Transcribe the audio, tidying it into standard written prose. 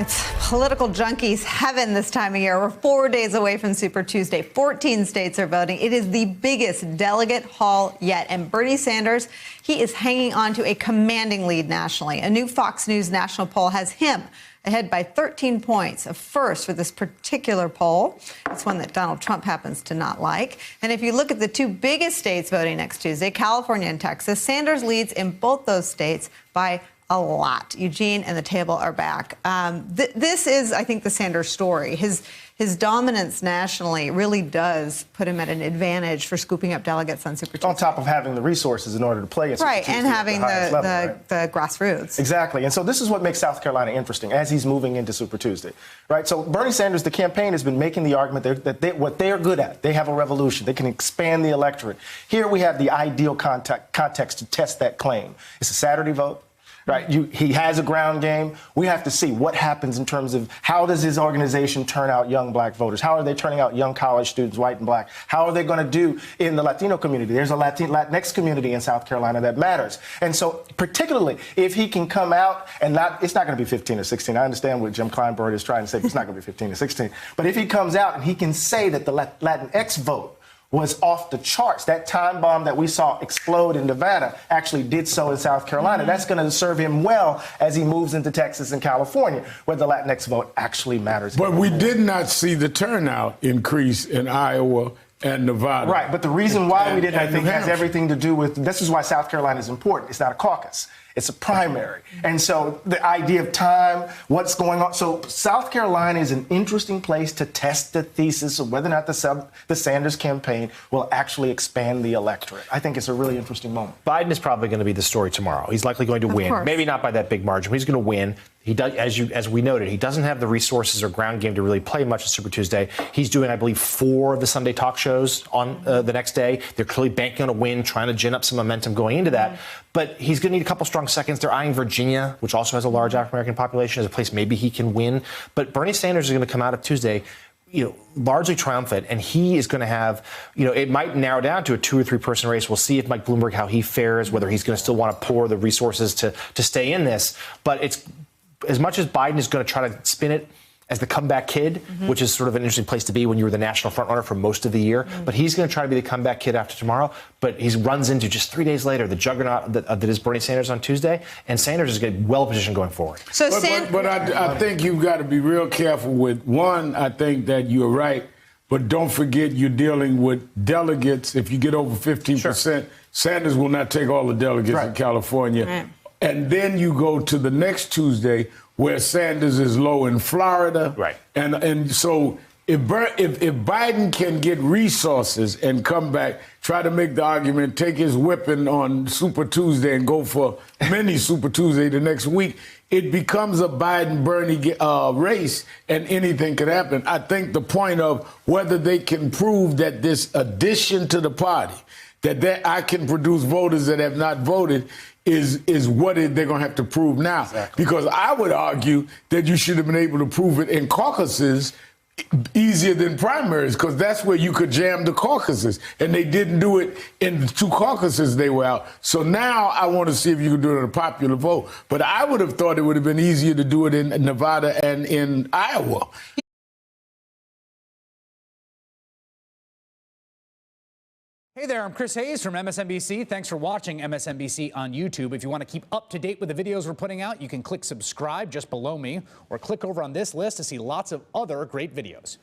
It's political junkies heaven this time of year. We're 4 days away from Super Tuesday. 14 states are voting. It is the biggest delegate haul yet. And Bernie Sanders, he is hanging on to a commanding lead nationally. A new Fox News national poll has him ahead by 13 points, a first for this particular poll. It's one that Donald Trump happens to not like. And if you look at the two biggest states voting next Tuesday, California and Texas, Sanders leads in both those states by a lot. Eugene and the table are back. This is, I think, the Sanders story. His dominance nationally really does put him at an advantage for scooping up delegates on Super Tuesday. On top of having the resources in order to play at Super Tuesday, and having the grassroots. Exactly. And so this is what makes South Carolina interesting as he's moving into Super Tuesday, right? So Bernie Sanders, the campaign has been making the argument that what they're good at, they have a revolution. They can expand the electorate. Here we have the ideal context to test that claim. It's a Saturday vote. Right, he has a ground game. We have to see what happens in terms of how does his organization turn out young black voters? How are they turning out young college students, white and black? How are they going to do in the Latino community? There's a Latinx community in South Carolina that matters. And so particularly if he can come out and it's not going to be 15 or 16. I understand what Jim Kleinberg is trying to say. It's not going to be 15 or 16. But if he comes out and he can say that the Latinx vote was off the charts. That time bomb that we saw explode in Nevada actually did so in South Carolina. That's going to serve him well as he moves into Texas and California, where the Latinx vote actually matters. But we did not see the turnout increase in Iowa and Nevada. Right, but the reason why we didn't, I think, has everything to do with, this is why South Carolina is important. It's not a caucus. It's a primary. And so the idea of time, what's going on. So South Carolina is an interesting place to test the thesis of whether or not the Sanders campaign will actually expand the electorate. I think it's a really interesting moment. Biden is probably going to be the story tomorrow. He's likely going to win. Course. Maybe not by that big margin, but he's going to win. He does, as we noted, he doesn't have the resources or ground game to really play much at Super Tuesday. He's doing, I believe, 4 of the Sunday talk shows on the next day. They're clearly banking on a win, trying to gin up some momentum going into that. But he's going to need a couple strong seconds. They're eyeing Virginia, which also has a large African-American population, as a place maybe he can win. But Bernie Sanders is going to come out of Tuesday, largely triumphant, and he is going to have, it might narrow down to a 2 or 3 person race. We'll see if Mike Bloomberg, how he fares, whether he's going to still want to pour the resources to stay in this. But it's as much as Biden is going to try to spin it as the comeback kid, which is sort of an interesting place to be when you were the national frontrunner for most of the year. But he's going to try to be the comeback kid after tomorrow. But he runs into just 3 days later the juggernaut that is Bernie Sanders on Tuesday, and Sanders is going to be well positioned going forward. So, but I think you've got to be real careful with one. I think that you're right, but don't forget you're dealing with delegates. If you get over 15%, Sanders will not take all the delegates in California. Right. And then you go to the next Tuesday where Sanders is low in Florida. Right. And so if Biden can get resources and come back, try to make the argument, take his whipping on Super Tuesday and go for mini Super Tuesday the next week, it becomes a Biden-Bernie race, and anything could happen. I think the point of whether they can prove that this addition to the party, that I can produce voters that have not voted, is what they're going to have to prove now. Exactly. Because I would argue that you should have been able to prove it in caucuses easier than primaries, because that's where you could jam the caucuses. And they didn't do it in the 2 caucuses they were out. So now I want to see if you can do it in a popular vote. But I would have thought it would have been easier to do it in Nevada and in Iowa. Hey there, I'm Chris Hayes from MSNBC. Thanks for watching MSNBC on YouTube. If you want to keep up to date with the videos we're putting out, you can click subscribe just below me, or click over on this list to see lots of other great videos.